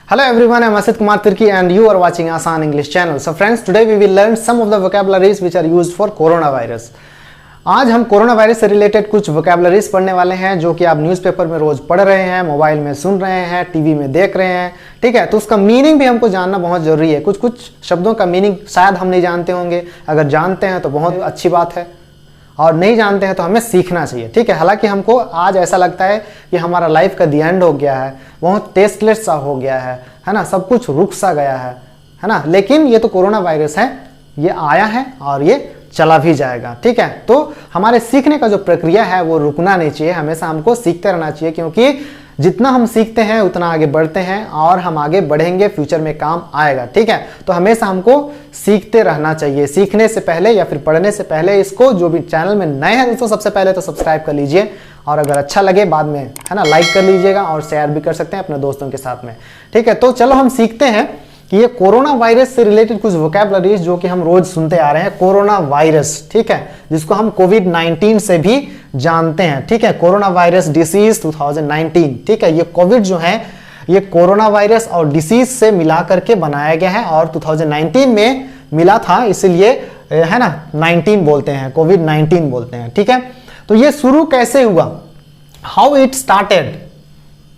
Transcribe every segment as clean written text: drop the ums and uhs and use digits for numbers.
Hello everyone, I'm Asit Kumar Tirki and you are watching Asan English channel. So friends, today we will learn some of the vocabularies which are used for coronavirus. आज हम corona virus से related कुछ vocabularies पढ़ने वाले हैं जो कि आप न्यूज़पेपर में रोज पढ़ रहे हैं, मोबाइल में सुन रहे हैं, टीवी में देख रहे हैं। ठीक है, तो उसका मीनिंग भी हमको जानना बहुत ज़रूरी है। कुछ कुछ शब्दों का मीनिंग शायद हम नहीं जानते होंगे, अगर जानते हैं तो बहुत अच्छी बात है, और नहीं जानते हैं तो हमें सीखना चाहिए। ठीक है, हालांकि हमको आज ऐसा लगता है कि हमारा लाइफ का दी एंड हो गया है, बहुत टेस्टलेस सा हो गया है ना, सब कुछ रुक सा गया है ना, लेकिन ये तो कोरोना वायरस है, ये आया है और ये चला भी जाएगा। ठीक है, तो हमारे सीखने का जो प्रक्रिया है वो रुकना नहीं चाहिए, हमेशा हमको सीखते रहना चाहिए, क्योंकि जितना हम सीखते हैं उतना आगे बढ़ते हैं और हम आगे बढ़ेंगे, फ्यूचर में काम आएगा। ठीक है, तो हमेशा हमको सीखते रहना चाहिए। सीखने से पहले या फिर पढ़ने से पहले इसको, जो भी चैनल में नए हैं दोस्तों, सबसे पहले तो सब्सक्राइब कर लीजिए, और अगर अच्छा लगे बाद में है ना लाइक कर लीजिएगा और शेयर भी कर सकते हैं अपने दोस्तों के साथ में। ठीक है, तो चलो हम सीखते हैं कि ये कोरोना वायरस से रिलेटेड कुछ वोकैबुलरीज जो कि हम रोज सुनते आ रहे हैं। कोरोना वायरस, ठीक है, जिसको हम कोविड-19 से भी जानते हैं। ठीक है, कोरोना वायरस डिसीज 2019। ठीक है, ये कोविड जो है ये कोरोना वायरस और डिसीज से मिला करके बनाया गया है और 2019 में मिला था, इसीलिए है ना 19 बोलते हैं, कोविड-19 बोलते हैं। ठीक है, तो ये शुरू कैसे हुआ, हाउ इट स्टार्टेड।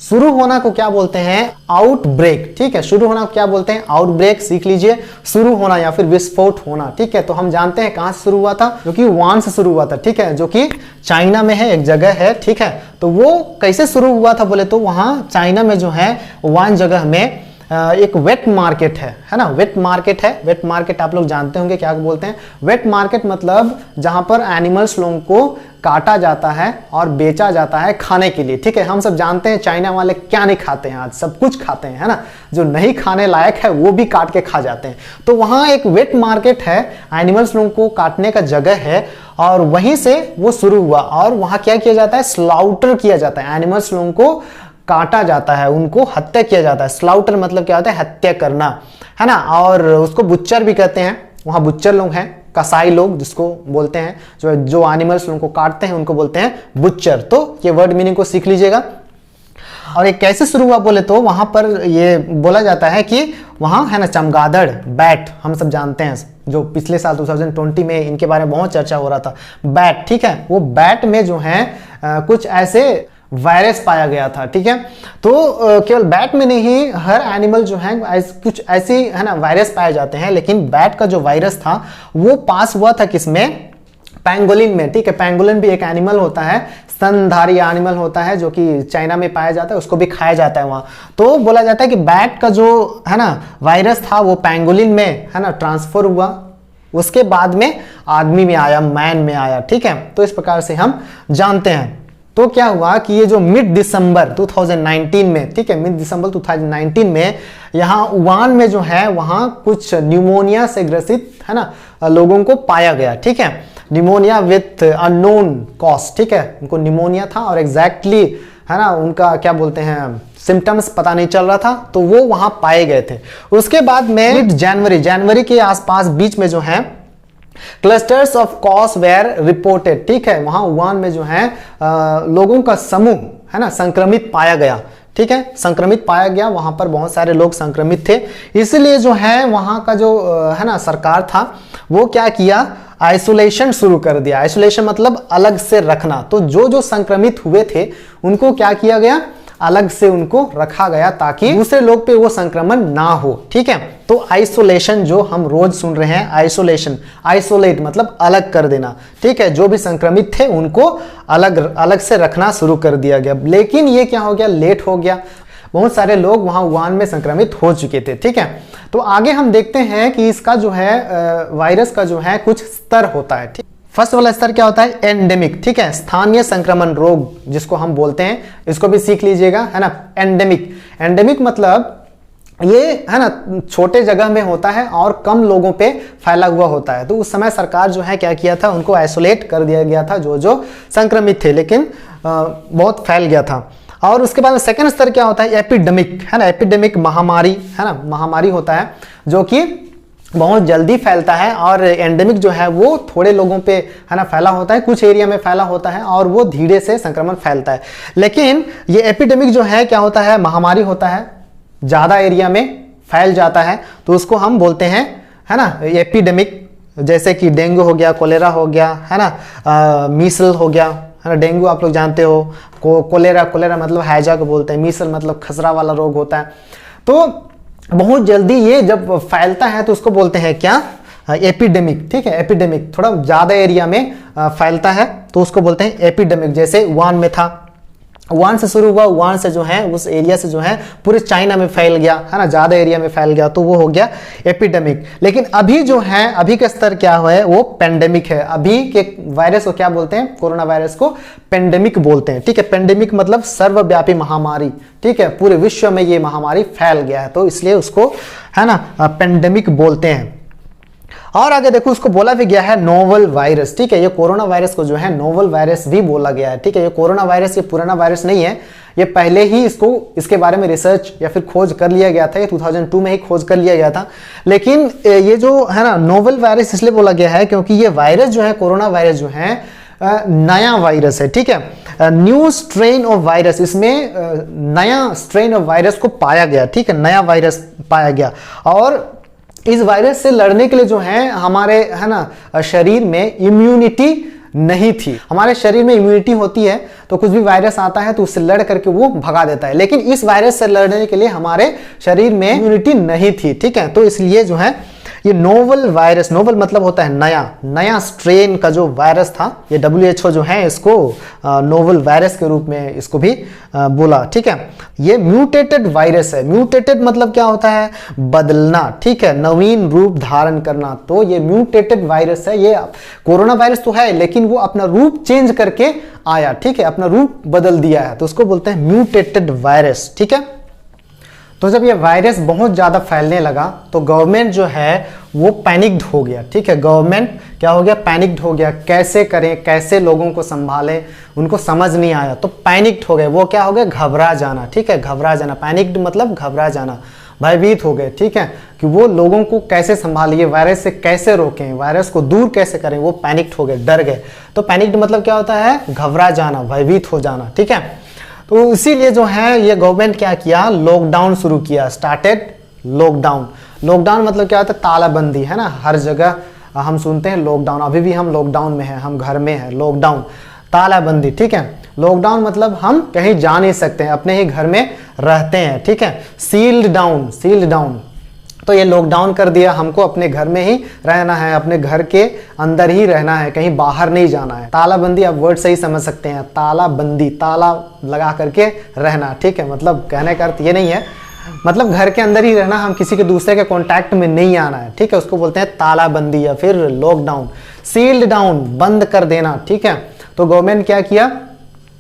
शुरू होना को क्या बोलते हैं, आउटब्रेक। ठीक है, शुरू होना को क्या बोलते हैं, आउटब्रेक। सीख लीजिए, शुरू होना या फिर विस्फोट होना। ठीक है, तो हम जानते हैं कहां से शुरू हुआ था, जो कि वुहान से शुरू हुआ था। ठीक है, जो कि चाइना में है, एक जगह है। ठीक है, तो वो कैसे शुरू हुआ था बोले तो वहां चाइना में जो है वुहान जगह में एक वेट मार्केट है ना, वेट मार्केट है। वेट मार्केट आप लोग जानते होंगे क्या बोलते हैं। वेट मार्केट मतलब जहां पर एनिमल्स लोगों को काटा जाता है और बेचा जाता है खाने के लिए। ठीक है, हम सब जानते हैं चाइना वाले क्या नहीं खाते हैं, आज सब कुछ खाते हैं, है ना, जो नहीं खाने लायक है वो भी काट के खा जाते हैं। तो वहां एक वेट मार्केट है, एनिमल्स लोगों को काटने का जगह है, और वहीं से वो शुरू हुआ। और वहां क्या किया जाता है, स्लाउटर किया जाता है, एनिमल्स लोगों को काटा जाता है, उनको हत्या किया जाता है। स्लाउटर मतलब क्या होता है, हत्या करना, है ना, और उसको बुच्चर भी कहते हैं। वहां बुच्चर लोग हैं, कसाई लोग जिसको बोलते हैं, जो एनिमल्स लोगों को काटते हैं उनको बोलते हैं बुच्चर। तो ये वर्ड मीनिंग को सीख लीजिएगा। और ये कैसे शुरू हुआ बोले तो वहां पर ये बोला जाता है कि वहां है ना चमगादड़, बैट, हम सब जानते हैं, जो पिछले साल 2020 में इनके बारे में बहुत चर्चा हो रहा था, बैट। ठीक है, वो बैट में जो है कुछ ऐसे वायरस पाया गया था। ठीक है, तो केवल बैट में नहीं, हर एनिमल जो है कुछ ऐसे है ना वायरस पाए जाते हैं, लेकिन बैट का जो वायरस था वो पास हुआ था किसमें, पैंगोलिन में। ठीक है, पैंगोलिन भी एक एनिमल होता है, स्तनधारी एनिमल होता है, जो कि चाइना में पाया जाता है, उसको भी खाया जाता है वहां। तो बोला जाता है कि बैट का जो है ना वायरस था वो पैंगोलिन में है ना ट्रांसफर हुआ, उसके बाद में आदमी में आया, मैन में आया। ठीक है, तो इस प्रकार से हम जानते हैं। तो क्या हुआ कि ये जो मिड दिसंबर 2019 में, ठीक है, मिड दिसंबर 2019 में यहाँ वुहान में जो है वहाँ कुछ न्यूमोनिया से ग्रसित है ना लोगों को पाया गया। ठीक है, निमोनिया विथ अननोन कॉज। ठीक है, उनको निमोनिया था और एग्जैक्टली है ना उनका क्या बोलते हैं सिम्टम्स पता नहीं चल रहा था, तो वो वहां पाए गए थे। उसके बाद में मिड जनवरी के आसपास बीच में जो है clusters of cause were reported. ठीक है, वहां वुहान में जो है लोगों का समूह है ना संक्रमित पाया गया। ठीक है, संक्रमित पाया गया, वहां पर बहुत सारे लोग संक्रमित थे, इसलिए जो है वहां का जो है ना सरकार था वो क्या किया, आइसोलेशन शुरू कर दिया। आइसोलेशन मतलब अलग से रखना। तो जो संक्रमित हुए थे उनको क्या किया गया, अलग से उनको रखा गया ताकि दूसरे लोग पे वो संक्रमण ना हो। ठीक है, तो आइसोलेशन जो हम रोज सुन रहे हैं, आइसोलेशन, आइसोलेट मतलब अलग कर देना। ठीक है, जो भी संक्रमित थे उनको अलग से रखना शुरू कर दिया गया। लेकिन ये क्या हो गया, लेट हो गया, बहुत सारे लोग वहां वुहान में संक्रमित हो चुके थे। ठीक है, तो आगे हम देखते हैं कि इसका जो है वायरस का जो है कुछ स्तर होता है। ठीक, फर्स्ट वाला स्तर क्या होता है, एंडेमिक। ठीक है, स्थानीय संक्रमण रोग जिसको हम बोलते हैं, इसको भी सीख लीजिएगा, है ना। एंडेमिक, एंडेमिक मतलब ये है ना छोटे जगह में होता है और कम लोगों पे फैला हुआ होता है। तो उस समय सरकार जो है क्या किया था, उनको आइसोलेट कर दिया गया था जो संक्रमित थे, लेकिन बहुत फैल गया था। और उसके बाद सेकंड स्तर क्या होता है, एपिडेमिक, है ना। एपिडेमिक महामारी, है ना, महामारी होता है जो कि बहुत जल्दी फैलता है, और एंडेमिक जो है वो थोड़े लोगों पे है ना फैला होता है, कुछ एरिया में फैला होता है और वो धीरे से संक्रमण फैलता है। लेकिन ये एपिडेमिक जो है क्या होता है, महामारी होता है, ज़्यादा एरिया में फैल जाता है तो उसको हम बोलते हैं, है ना, एपिडेमिक। जैसे कि डेंगू हो गया, कोलेरा हो गया, है ना, मीसल हो गया, है ना। डेंगू आप लोग जानते हो, कोलेरा मतलब हैजा को बोलते हैं, मीसल मतलब खसरा वाला रोग होता है। तो बहुत जल्दी ये जब फैलता है तो उसको बोलते हैं क्या, एपिडेमिक। ठीक है, एपिडेमिक थोड़ा ज़्यादा एरिया में फैलता है तो उसको बोलते हैं एपिडेमिक। जैसे वुहान में था, वुहान से शुरू हुआ, वुहान से जो है उस एरिया से जो है पूरे चाइना में फैल गया, है ना, ज़्यादा एरिया में फैल गया तो वो हो गया एपिडेमिक। लेकिन अभी जो है, अभी का स्तर क्या है, वो पेंडेमिक है। अभी के वायरस को क्या बोलते हैं, कोरोना वायरस को पेंडेमिक बोलते हैं। ठीक है, पेंडेमिक मतलब सर्वव्यापी महामारी। ठीक है, पूरे विश्व में ये महामारी फैल गया है तो इसलिए उसको, है ना, पेंडेमिक बोलते हैं। और आगे देखो, उसको बोला भी गया है नोवल वायरस। ठीक है, ये कोरोना वायरस को जो है नोवल वायरस भी बोला गया है। ठीक है, ये कोरोना वायरस ये पुराना वायरस नहीं है, ये पहले ही इसके बारे में रिसर्च या फिर खोज कर लिया गया था। ये 2002 में ही खोज कर लिया गया था। लेकिन ये जो है ना नोवल वायरस इसलिए बोला गया है क्योंकि ये वायरस जो है, कोरोना वायरस जो है नया वायरस है। ठीक है, न्यू स्ट्रेन ऑफ वायरस, इसमें नया स्ट्रेन ऑफ वायरस को पाया गया। ठीक है, नया वायरस पाया गया और इस वायरस से लड़ने के लिए जो है हमारे, है ना, शरीर में इम्यूनिटी नहीं थी। हमारे शरीर में इम्यूनिटी होती है तो कुछ भी वायरस आता है तो उससे लड़ करके वो भगा देता है, लेकिन इस वायरस से लड़ने के लिए हमारे शरीर में इम्यूनिटी नहीं थी। ठीक है, तो इसलिए जो है ये नोवल वायरस, नोवल मतलब होता है नया, नया स्ट्रेन का जो वायरस था, ये WHO जो है इसको नोवल वायरस के रूप में इसको भी बोला। ठीक है, ये म्यूटेटेड वायरस है। म्यूटेटेड मतलब क्या होता है, बदलना। ठीक है, नवीन रूप धारण करना। तो ये म्यूटेटेड वायरस है। ये कोरोना वायरस तो है लेकिन वो अपना रूप चेंज करके आया। ठीक है, अपना रूप बदल दिया है तो उसको बोलते हैं म्यूटेटेड वायरस। ठीक है, तो जब ये वायरस बहुत ज़्यादा फैलने लगा तो गवर्नमेंट जो है वो पैनिक्ड हो गया। ठीक है, गवर्नमेंट क्या हो गया, पैनिक्ड हो गया। कैसे करें, कैसे लोगों को संभालें, उनको समझ नहीं आया तो पैनिक्ड हो गए। वो क्या हो गया, घबरा जाना। ठीक है, घबरा जाना, पैनिक्ड मतलब घबरा जाना, भयभीत हो गए। ठीक है, कि वो लोगों को कैसे संभालिए, वायरस से कैसे रोकें, वायरस को दूर कैसे करें, वो पैनिक्ड हो गए, डर गए। तो पैनिक्ड मतलब क्या होता है, घबरा जाना, भयभीत हो जाना। ठीक है, तो इसीलिए जो है ये गवर्नमेंट क्या किया, लॉकडाउन शुरू किया, स्टार्टेड लॉकडाउन। लॉकडाउन मतलब क्या होता है, तालाबंदी, है ना। हर जगह हम सुनते हैं लॉकडाउन, अभी भी हम लॉकडाउन में हैं, हम घर में हैं, लॉकडाउन, तालाबंदी। ठीक है, लॉकडाउन मतलब हम कहीं जा नहीं सकते हैं, अपने ही घर में रहते हैं। ठीक है, सील्ड डाउन, सील्ड डाउन, तो ये लॉकडाउन कर दिया, हमको अपने घर में ही रहना है, अपने घर के अंदर ही रहना है, कहीं बाहर नहीं जाना है। तालाबंदी आप वर्ड से ही समझ सकते हैं, तालाबंदी, ताला लगा करके रहना। ठीक है, मतलब कहने का अर्थ ये नहीं है, मतलब घर के अंदर ही रहना, हम किसी के दूसरे के कांटेक्ट में नहीं आना है। ठीक है, उसको बोलते हैं तालाबंदी या फिर लॉकडाउन। सील्ड डाउन, बंद कर देना। ठीक है, तो गवर्नमेंट क्या किया,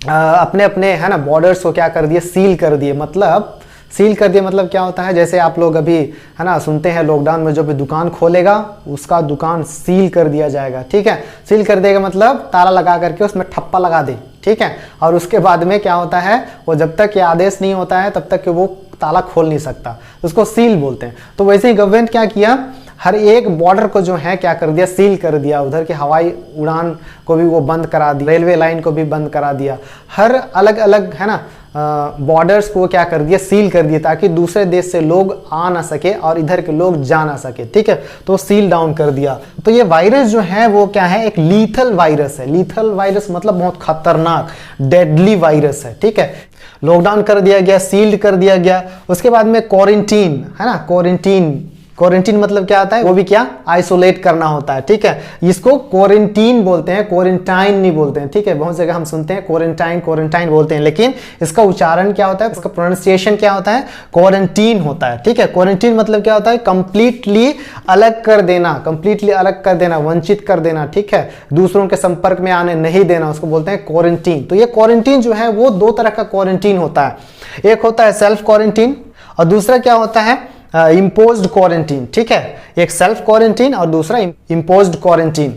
अपने अपने, है ना, बॉर्डर्स को क्या कर दिए, सील कर दिए। मतलब सील कर दिया मतलब क्या होता है, जैसे आप लोग अभी, है ना, सुनते हैं लॉकडाउन में जो भी दुकान खोलेगा उसका दुकान सील कर दिया जाएगा। ठीक है, सील कर देगा मतलब ताला लगा करके उसमें ठप्पा लगा दे। ठीक है, और उसके बाद में क्या होता है, वो जब तक ये आदेश नहीं होता है तब तक कि वो ताला खोल नहीं सकता, उसको सील बोलते हैं। तो वैसे ही गवर्नमेंट क्या किया, हर एक बॉर्डर को जो है क्या कर दिया, सील कर दिया। उधर के हवाई उड़ान को भी वो बंद करा दिया, रेलवे लाइन को भी बंद करा दिया। हर अलग अलग, है ना, बॉर्डर्स को क्या कर दिया, सील कर दिया, ताकि दूसरे देश से लोग आ ना सके और इधर के लोग जा ना सके। ठीक है, तो सील डाउन कर दिया। तो ये वायरस जो है वो क्या है, एक लीथल वायरस है। लीथल वायरस मतलब बहुत खतरनाक, डेडली वायरस है। ठीक है, लॉकडाउन कर दिया गया, सील्ड कर दिया गया। उसके बाद में क्वारंटीन, है ना, क्वारंटीन, क्वारंटीन मतलब क्या होता है, वो भी क्या, आइसोलेट करना होता है। ठीक है, इसको क्वारंटीन बोलते हैं, क्वारंटाइन नहीं बोलते हैं। ठीक है, बहुत जगह हम सुनते हैं क्वारंटाइन, क्वारंटाइन बोलते हैं, लेकिन इसका उच्चारण क्या होता है, इसका प्रोनाउंसिएशन क्या होता है, क्वारंटीन होता है। ठीक है, क्वारंटीन मतलब क्या होता है, कंप्लीटली अलग कर देना, कंप्लीटली अलग कर देना, वंचित कर देना। ठीक है, दूसरों के संपर्क में आने नहीं देना, उसको बोलते हैं क्वारंटीन। तो ये क्वारंटीन जो है वो दो तरह का क्वारंटीन होता है। एक होता है सेल्फ क्वारंटीन और दूसरा क्या होता है, इम्पोज्ड क्वारंटीन। ठीक है, एक सेल्फ क्वारंटीन और दूसरा इम्पोज्ड क्वारंटीन।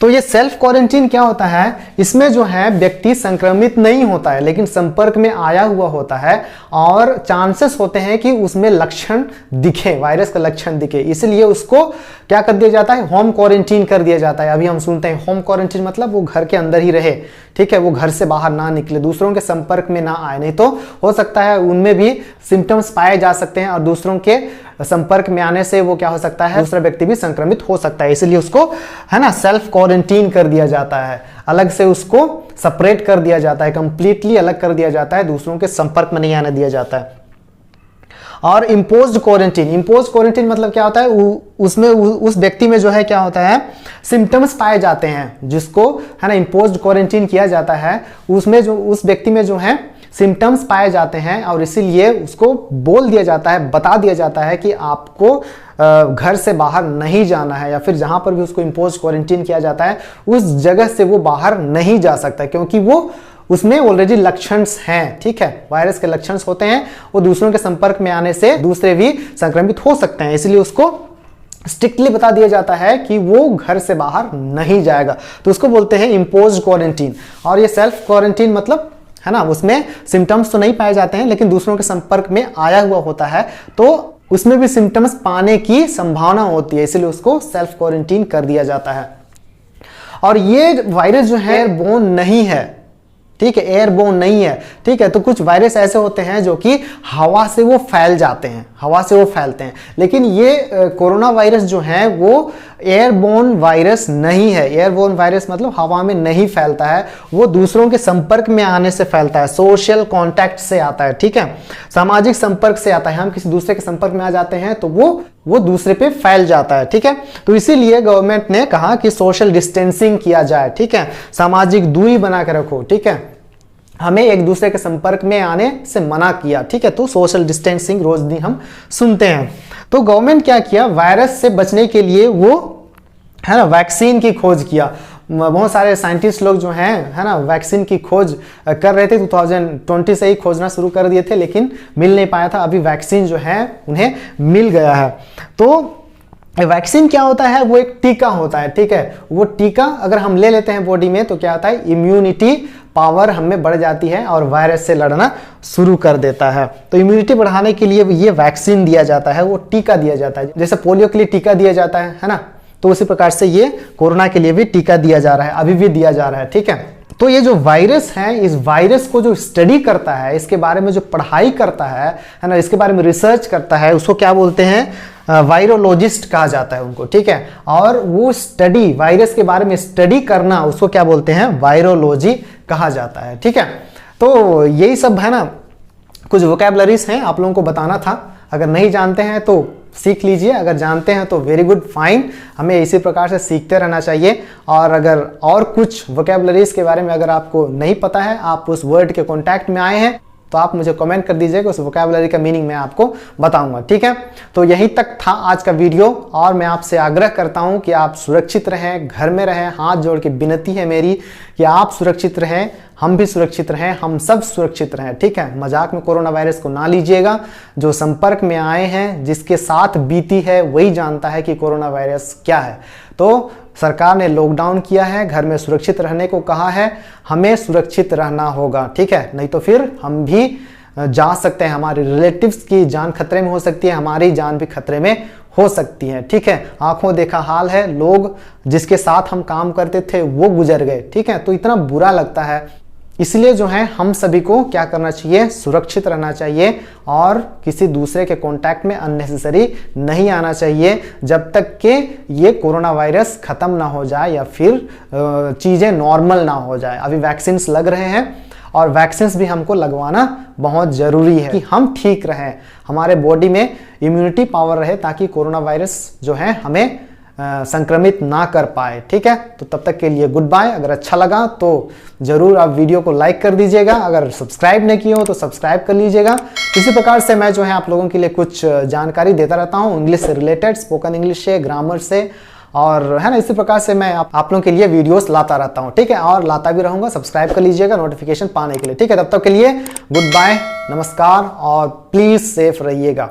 तो ये सेल्फ क्वारंटीन क्या होता है, इसमें जो है व्यक्ति संक्रमित नहीं होता है लेकिन संपर्क में आया हुआ होता है और चांसेस होते हैं कि उसमें लक्षण दिखे, वायरस का लक्षण दिखे, इसलिए उसको क्या कर दिया जाता है, होम क्वारंटीन कर दिया जाता है। अभी हम सुनते हैं होम क्वारंटीन मतलब वो घर के अंदर ही रहे, ठीक है, वो घर से बाहर ना निकले, दूसरों के संपर्क में ना आए, नहीं तो हो सकता है उनमें भी सिम्टम्स पाए जा सकते हैं और दूसरों के संपर्क में आने से वो क्या हो सकता है, दूसरा व्यक्ति भी संक्रमित हो सकता है, इसलिए उसको है ना सेल्फ क्वारंटीन कर दिया जाता है, अलग से उसको सेपरेट कर दिया जाता है, कंप्लीटली अलग कर दिया जाता है, दूसरों के संपर्क में नहीं आने दिया जाता है। और इम्पोज्ड क्वारंटीन मतलब क्या होता है, उसमें उस व्यक्ति में जो है क्या होता है, सिम्टम्स पाए जाते हैं, जिसको है ना इम्पोज्ड क्वारंटीन किया जाता है, उसमें जो उस व्यक्ति में जो है सिम्टम्स पाए जाते हैं और इसीलिए उसको बोल दिया जाता है, बता दिया जाता है कि आपको घर से बाहर नहीं जाना है, या फिर जहां पर भी उसको इम्पोज क्वारंटीन किया जाता है उस जगह से वो बाहर नहीं जा सकता, क्योंकि वो उसमें ऑलरेडी लक्षण हैं, ठीक है, वायरस के लक्षण होते हैं, वो दूसरों के संपर्क में आने से दूसरे भी संक्रमित हो सकते हैं, इसलिए उसको स्ट्रिक्टली बता दिया जाता है कि वो घर से बाहर नहीं जाएगा, तो उसको बोलते हैं इम्पोज क्वारंटीन। और ये सेल्फ क्वारंटीन मतलब है ना, उसमें सिम्टम्स तो नहीं पाए जाते हैं लेकिन दूसरों के संपर्क में आया हुआ होता है, तो उसमें भी सिम्टम्स पाने की संभावना होती है, इसलिए उसको सेल्फ क्वारंटीन कर दिया जाता है। और ये वायरस जो है एयरबोर्न नहीं है, ठीक है, एयरबोर्न नहीं है, ठीक है, तो कुछ वायरस ऐसे होते हैं जो कि हवा से वो फैल जाते हैं, हवा से वो फैलते हैं, लेकिन ये कोरोना वायरस जो है वो एयरबोर्न वायरस नहीं है। एयरबोर्न वायरस मतलब हवा में नहीं फैलता है, वो दूसरों के संपर्क में आने से फैलता है, सोशल कांटेक्ट से आता है, ठीक है, सामाजिक संपर्क से आता है, हम किसी दूसरे के संपर्क में आ जाते हैं तो वो दूसरे पे फैल जाता है, ठीक है। तो इसीलिए गवर्नमेंट ने कहा कि सोशल डिस्टेंसिंग किया जाए, ठीक है, सामाजिक दूरी बना के रखो, ठीक है, हमें एक दूसरे के संपर्क में आने से मना किया, ठीक है, तो सोशल डिस्टेंसिंग रोज दिन हम सुनते हैं। तो गवर्नमेंट क्या किया, वायरस से बचने के लिए वो है ना वैक्सीन की खोज किया, बहुत सारे साइंटिस्ट लोग जो हैं है ना वैक्सीन की खोज कर रहे थे, 2020 से ही खोजना शुरू कर दिए थे लेकिन मिल नहीं पाया था, अभी वैक्सीन जो है उन्हें मिल गया है। तो वैक्सीन क्या होता है, वो एक टीका होता है, ठीक है, वो टीका अगर हम ले लेते हैं बॉडी में तो क्या होता है, इम्यूनिटी पावर हमें बढ़ जाती है और वायरस से लड़ना शुरू कर देता है। तो इम्यूनिटी बढ़ाने के लिए ये वैक्सीन दिया जाता है, वो टीका दिया जाता है, जैसे पोलियो के लिए टीका दिया जाता है ना, तो उसी प्रकार से ये कोरोना के लिए भी टीका दिया जा रहा है, अभी भी दिया जा रहा है, ठीक है। तो ये जो वायरस है, इस वायरस को जो स्टडी करता है, इसके बारे में जो पढ़ाई करता है ना, इसके बारे में रिसर्च करता है, उसको क्या बोलते हैं, वायरोलॉजिस्ट कहा जाता है उनको, ठीक है। और वो स्टडी, वायरस के बारे में स्टडी करना, उसको क्या बोलते हैं, वायरोलॉजी कहा जाता है, ठीक है। तो यही सब है ना, कुछ वोकैबुलरीज हैं, आप लोगों को बताना था, अगर नहीं जानते हैं तो सीख लीजिए, अगर जानते हैं तो वेरी गुड, फाइन, हमें इसी प्रकार से सीखते रहना चाहिए। और अगर और कुछ वोकैबुलरीज के बारे में अगर आपको नहीं पता है, आप उस वर्ड के कांटेक्ट में आए हैं तो आप मुझे कमेंट कर दीजिएगा, उस वोकैबुलरी का मीनिंग मैं आपको बताऊंगा, ठीक है। तो यहीं तक था आज का वीडियो, और मैं आपसे आग्रह करता हूं कि आप सुरक्षित रहें, घर में रहें, हाथ जोड़ के विनती है मेरी कि आप सुरक्षित रहें, हम भी सुरक्षित रहें, हम सब सुरक्षित रहें, ठीक है। मजाक में कोरोना वायरस को ना लीजिएगा, जो संपर्क में आए हैं, जिसके साथ बीती है वही जानता है कि कोरोना वायरस क्या है। तो सरकार ने लॉकडाउन किया है, घर में सुरक्षित रहने को कहा है, हमें सुरक्षित रहना होगा, ठीक है, नहीं तो फिर हम भी जा सकते हैं, हमारे रिलेटिव्स की जान खतरे में हो सकती है, हमारी जान भी खतरे में हो सकती है, ठीक है। आंखों देखा हाल है, लोग जिसके साथ हम काम करते थे वो गुजर गए, ठीक है, तो इतना बुरा लगता है। इसलिए जो है हम सभी को क्या करना चाहिए, सुरक्षित रहना चाहिए और किसी दूसरे के कांटेक्ट में अननेसेसरी नहीं आना चाहिए, जब तक कि ये कोरोना वायरस खत्म ना हो जाए या फिर चीज़ें नॉर्मल ना हो जाए। अभी वैक्सीन्स लग रहे हैं और वैक्सीन्स भी हमको लगवाना बहुत ज़रूरी है कि हम ठीक रहें, हमारे बॉडी में इम्यूनिटी पावर रहे, ताकि कोरोना वायरस जो है हमें संक्रमित ना कर पाए, ठीक है। तो तब तक के लिए गुड बाय। अगर अच्छा लगा तो जरूर आप वीडियो को लाइक कर दीजिएगा, अगर सब्सक्राइब नहीं किए हो तो सब्सक्राइब कर लीजिएगा। इसी प्रकार से मैं जो है आप लोगों के लिए कुछ जानकारी देता रहता हूँ इंग्लिश से रिलेटेड, स्पोकन इंग्लिश से, ग्रामर से, और है ना, इसी प्रकार से मैं आप लोगों के लिए वीडियोस लाता रहता हूँ, ठीक है, और लाता भी रहूंगा। सब्सक्राइब कर लीजिएगा नोटिफिकेशन पाने के लिए, ठीक है। तब तक के लिए गुड बाय, नमस्कार, और प्लीज सेफ रहिएगा।